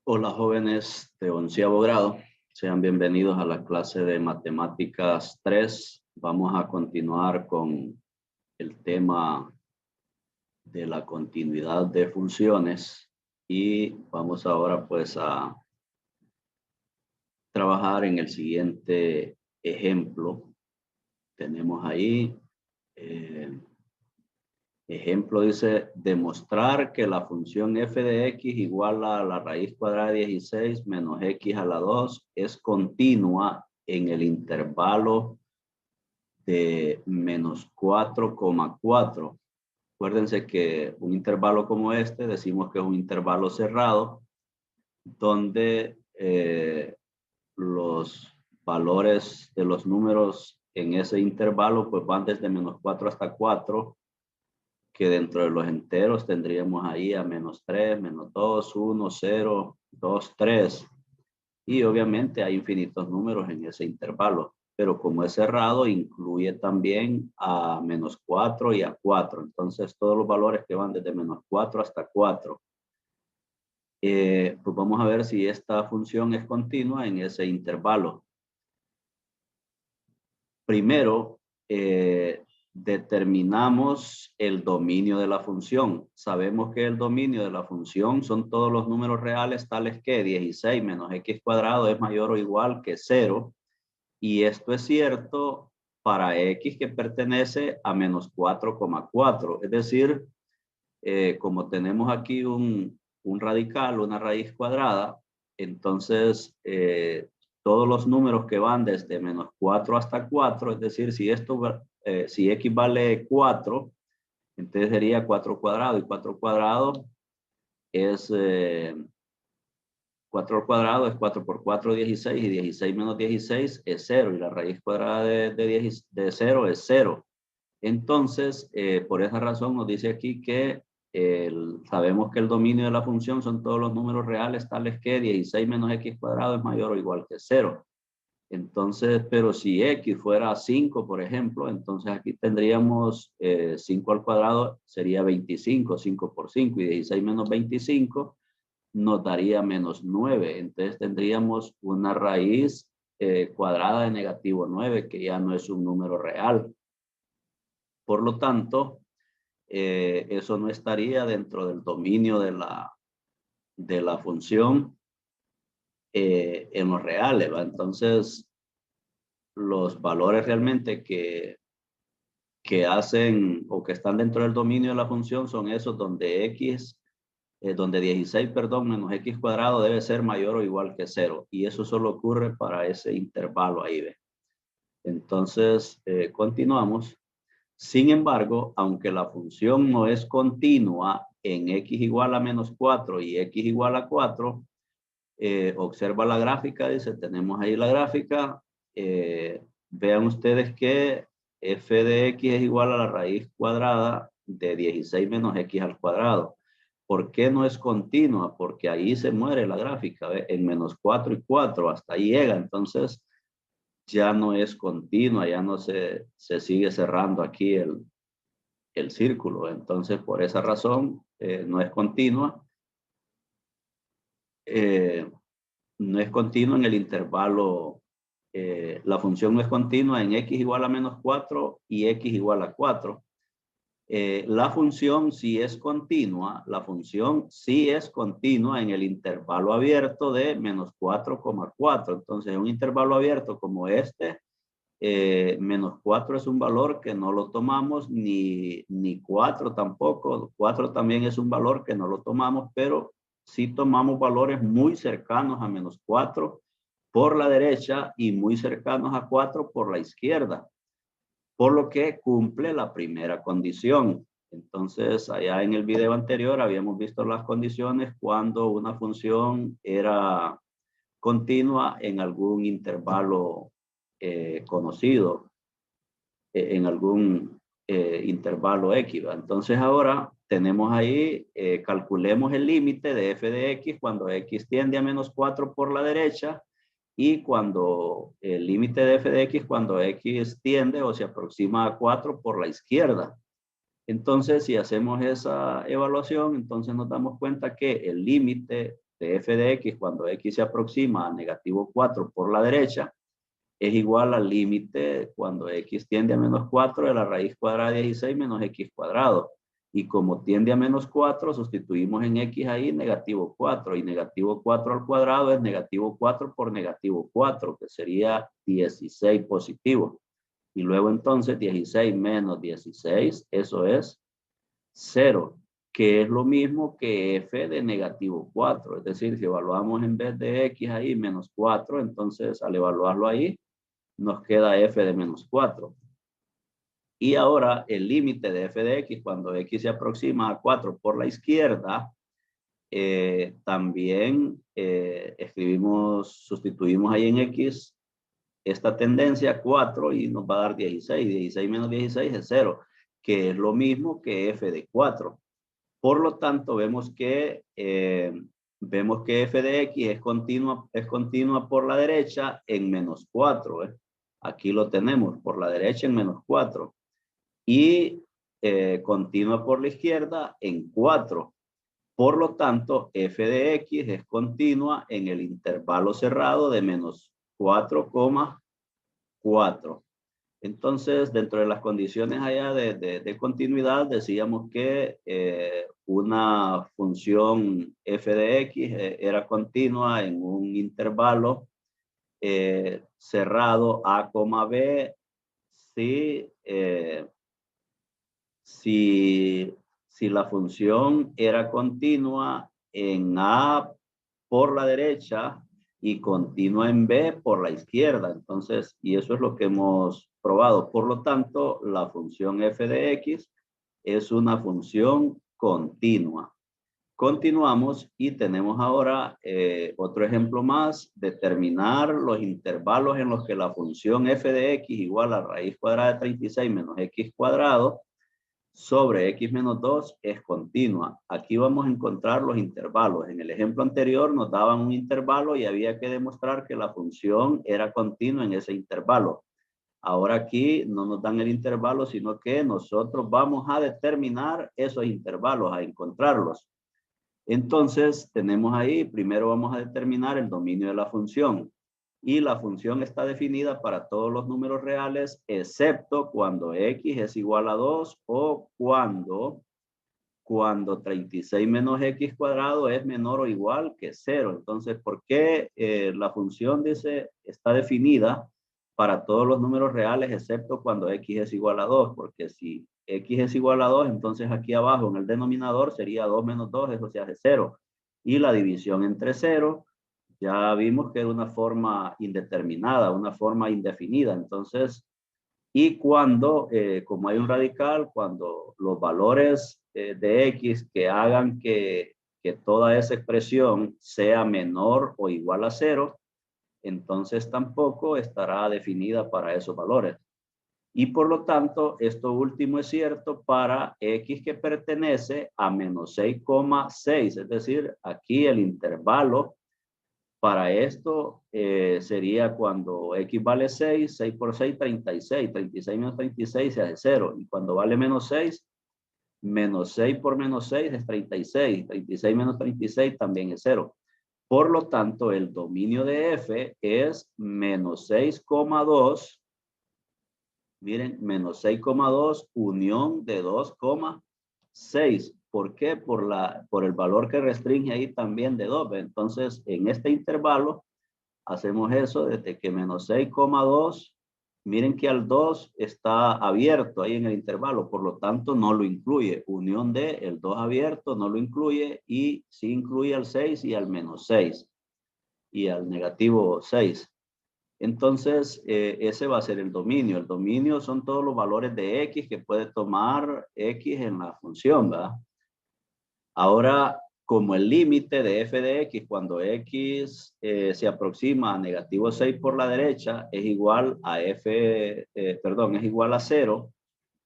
Hola jóvenes de 11º grado, sean bienvenidos a la clase de Matemáticas 3. Vamos a continuar con el tema de la continuidad de funciones y vamos ahora pues a trabajar en el siguiente ejemplo. Tenemos ahí, ejemplo dice, demostrar que la función f de x igual a la raíz cuadrada de 16 menos x a la 2 es continua en el intervalo de menos 4,4. Acuérdense que un intervalo como este decimos que es un intervalo cerrado donde los valores de los números en ese intervalo pues van desde menos 4 hasta 4, que dentro de los enteros tendríamos ahí a menos 3, menos 2, 1, 0, 2, 3. Y obviamente hay infinitos números en ese intervalo, pero como es cerrado, incluye también a menos 4 y a 4. Entonces, todos los valores que van desde menos 4 hasta 4. Pues vamos a ver si esta función es continua en ese intervalo. Primero, determinamos el dominio de la función. Sabemos que el dominio de la función son todos los números reales tales que 16 menos x cuadrado es mayor o igual que 0. Y esto es cierto para x que pertenece a menos 4,4. Es decir, como tenemos aquí un radical, una raíz cuadrada, entonces todos los números que van desde menos 4 hasta 4, es decir, si x vale 4, entonces sería 4 cuadrado, y 4 cuadrado es 4 al cuadrado es 4 por 4, 16, y 16 menos 16 es 0, y la raíz cuadrada de 0 es 0. Entonces, por esa razón nos dice aquí que sabemos que el dominio de la función son todos los números reales tales que 16 menos x cuadrado es mayor o igual que 0. Entonces, pero si x fuera 5, por ejemplo, entonces aquí tendríamos 5 al cuadrado sería 25, 5 por 5, y 16 menos 25 nos daría menos 9. Entonces tendríamos una raíz cuadrada de negativo 9, que ya no es un número real. Por lo tanto, eso no estaría dentro del dominio de la función en los reales, ¿va? Entonces, los valores realmente que hacen o que están dentro del dominio de la función son esos donde donde 16, perdón, menos x cuadrado debe ser mayor o igual que 0. Y eso solo ocurre para ese intervalo ahí, ¿ve? Entonces, continuamos. Sin embargo, aunque la función no es continua en x igual a menos 4 y x igual a 4, observa la gráfica, dice, tenemos ahí la gráfica. Vean ustedes que f de x es igual a la raíz cuadrada de 16 menos x al cuadrado. ¿Por qué no es continua? Porque ahí se muere la gráfica, ¿ve? En menos 4 y 4, hasta ahí llega. Entonces, ya no es continua, ya no se sigue cerrando aquí el círculo. Entonces, por esa razón, no es continua. No es continua en el intervalo. La función no es continua en x igual a menos 4 y x igual a 4. La función sí es continua. La función sí es continua en el intervalo abierto de menos 4,4. Entonces, en un intervalo abierto como este, menos 4 es un valor que no lo tomamos, ni 4 tampoco. 4 también es un valor que no lo tomamos, pero sí tomamos valores muy cercanos a menos 4 por la derecha y muy cercanos a 4 por la izquierda, por lo que cumple la primera condición. Entonces, allá en el video anterior habíamos visto las condiciones cuando una función era continua en algún intervalo conocido, en algún intervalo X. Entonces ahora tenemos ahí, calculemos el límite de f de x cuando x tiende a menos 4 por la derecha, y cuando el límite de f de x cuando x tiende o se aproxima a 4 por la izquierda. Entonces, si hacemos esa evaluación, entonces nos damos cuenta que el límite de f de x cuando x se aproxima a negativo 4 por la derecha es igual al límite cuando x tiende a menos 4 de la raíz cuadrada de 16 menos x cuadrado. Y como tiende a menos 4, sustituimos en x ahí negativo 4. Y negativo 4 al cuadrado es negativo 4 por negativo 4, que sería 16 positivo. Y luego entonces 16 menos 16, eso es 0, que es lo mismo que f de negativo 4. Es decir, si evaluamos en vez de x ahí menos 4, entonces al evaluarlo ahí, nos queda f de menos 4. Y ahora el límite de f de x cuando x se aproxima a 4 por la izquierda, también sustituimos ahí en x esta tendencia 4 y nos va a dar 16. 16 menos 16 es 0, que es lo mismo que f de 4. Por lo tanto, vemos que f de x es continua por la derecha en menos 4. Aquí lo tenemos, por la derecha en menos 4. Y continua por la izquierda en 4. Por lo tanto, f de x es continua en el intervalo cerrado de menos 4,4. Entonces, dentro de las condiciones allá de continuidad, decíamos que una función f de x era continua en un intervalo cerrado a, b, si la función era continua en a por la derecha y continua en b por la izquierda. Entonces, y eso es lo que hemos probado. Por lo tanto, la función f de x es una función continua. Continuamos y tenemos ahora otro ejemplo más, determinar los intervalos en los que la función f de x igual a raíz cuadrada de 36 menos x cuadrado sobre x menos 2 es continua. Aquí vamos a encontrar los intervalos. En el ejemplo anterior nos daban un intervalo y había que demostrar que la función era continua en ese intervalo. Ahora aquí no nos dan el intervalo, sino que nosotros vamos a determinar esos intervalos, a encontrarlos. Entonces, tenemos ahí, primero vamos a determinar el dominio de la función. Y la función está definida para todos los números reales, excepto cuando x es igual a 2 o cuando 36 menos x cuadrado es menor o igual que 0. Entonces, ¿por qué la función dice está definida para todos los números reales, excepto cuando x es igual a 2? Porque si x es igual a 2, entonces aquí abajo en el denominador sería 2 menos 2, eso se hace 0. Y la división entre 0, ya vimos que era una forma indeterminada, una forma indefinida. Entonces, y cuando, como hay un radical, cuando los valores de x que hagan que toda esa expresión sea menor o igual a 0, entonces tampoco estará definida para esos valores. Y por lo tanto, esto último es cierto para x que pertenece a menos 6,6. Es decir, aquí el intervalo para esto sería cuando x vale 6, 6 por 6, 36. 36 menos 36 se hace 0. Y cuando vale menos 6, menos 6 por menos 6 es 36. 36 menos 36 también es 0. Por lo tanto, el dominio de f es menos 6,2. Miren, menos 6,2 unión de 2,6. ¿Por qué? Por el valor que restringe ahí también de 2. Entonces, en este intervalo, hacemos eso desde que menos 6,2. Miren que al 2 está abierto ahí en el intervalo, por lo tanto no lo incluye. Unión de el 2 abierto no lo incluye y sí incluye al 6 y al menos 6 y al negativo 6. Entonces, ese va a ser el dominio. El dominio son todos los valores de x que puede tomar x en la función, ¿verdad? Ahora, como el límite de f de x cuando x se aproxima a negativo 6 por la derecha es igual a es igual a 0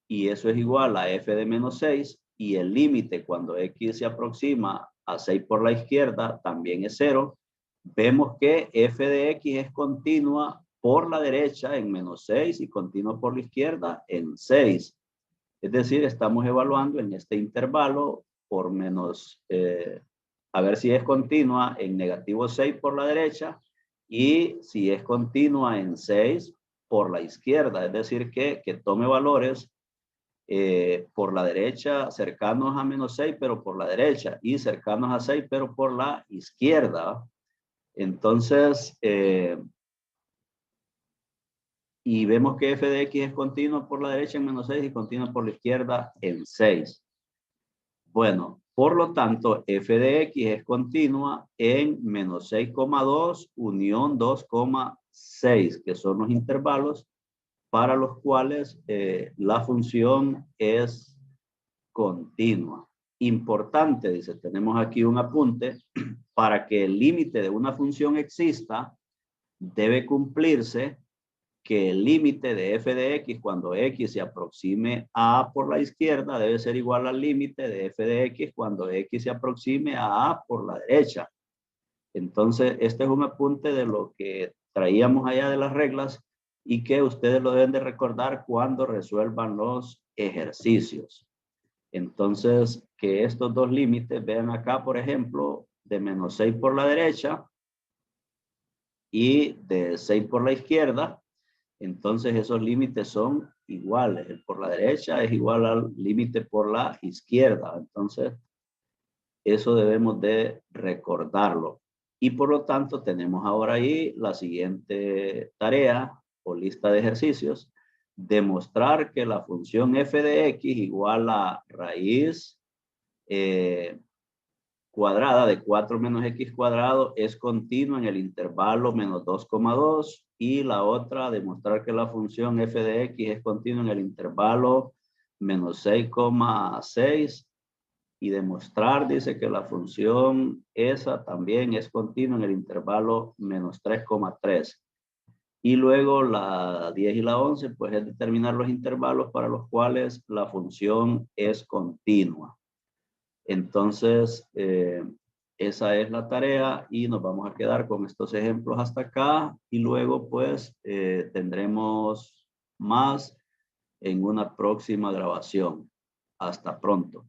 y eso es igual a f de menos 6 y el límite cuando x se aproxima a 6 por la izquierda también es 0. Vemos que f de x es continua por la derecha en menos 6 y continua por la izquierda en 6. Es decir, estamos evaluando en este intervalo por menos a ver si es continua en negativo 6 por la derecha y si es continua en 6 por la izquierda. Es decir, que tome valores por la derecha cercanos a menos 6, pero por la derecha, y cercanos a 6, pero por la izquierda. Entonces, y vemos que f de x es continuo por la derecha en menos 6 y continuo por la izquierda en 6. Bueno, por lo tanto, f de x es continua en menos 6,2 unión 2,6, que son los intervalos para los cuales la función es continua. Importante, dice, tenemos aquí un apunte, para que el límite de una función exista, debe cumplirse que el límite de f de x cuando x se aproxime a A por la izquierda debe ser igual al límite de f de x cuando x se aproxime a A por la derecha. Entonces, este es un apunte de lo que traíamos allá de las reglas y que ustedes lo deben de recordar cuando resuelvan los ejercicios. Entonces, que estos dos límites, vean acá, por ejemplo, de menos 6 por la derecha y de 6 por la izquierda, entonces esos límites son iguales. El por la derecha es igual al límite por la izquierda. Entonces, eso debemos de recordarlo. Y por lo tanto, tenemos ahora ahí la siguiente tarea o lista de ejercicios. Demostrar que la función f de x igual a raíz cuadrada de 4 menos x cuadrado es continua en el intervalo menos 2,2 y la otra, demostrar que la función f de x es continua en el intervalo menos 6,6 y demostrar, dice, que la función esa también es continua en el intervalo menos 3,3. Y luego la 10 y la 11, pues es determinar los intervalos para los cuales la función es continua. Entonces, esa es la tarea y nos vamos a quedar con estos ejemplos hasta acá y luego pues tendremos más en una próxima grabación. Hasta pronto.